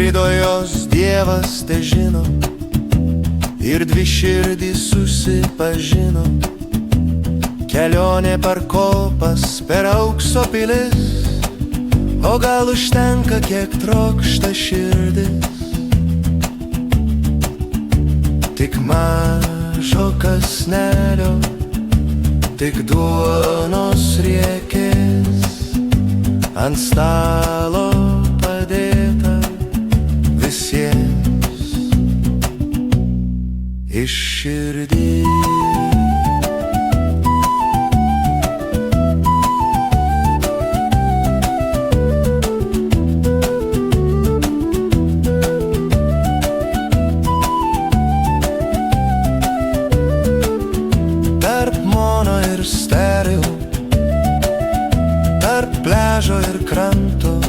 skrido jos Dievas te žino, ir dvi širdys susipažino. Kelionė per kopas, per aukso pilis, o gal užtenka, kiek trokšta širdis. Tik mažo kąsnelio, tik duonos riekės, ant stalo padėta visiems iš širdies. Tarp mono ir stereo, tarp pliažo ir kranto,